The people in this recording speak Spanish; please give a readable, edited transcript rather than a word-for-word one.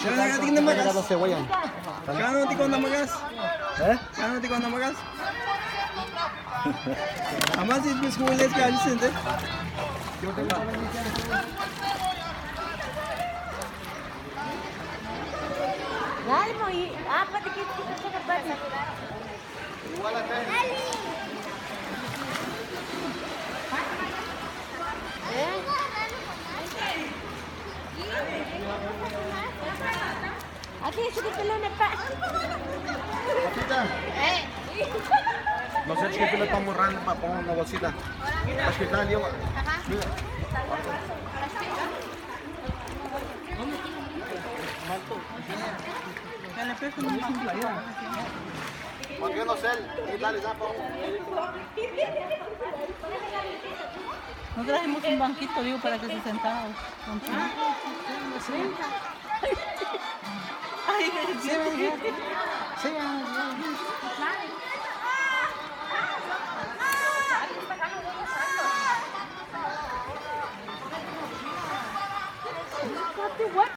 Jangan nak tinggal magas. Kada sewayan. Kano ti ko na magas? Eh? Kano ti ko na magas? Ama si school les ka alisin te. Dali mo, apat dikit sa kabat. Wala tayo. Ate, sige pala na pa. Kapita. No sé qué pila pamurran pa pon una bolsita. Hospital yo. ¿Por qué no sé? Dale ya pa. No trajimos un banquito, digo, para que se sentara. Ay, What?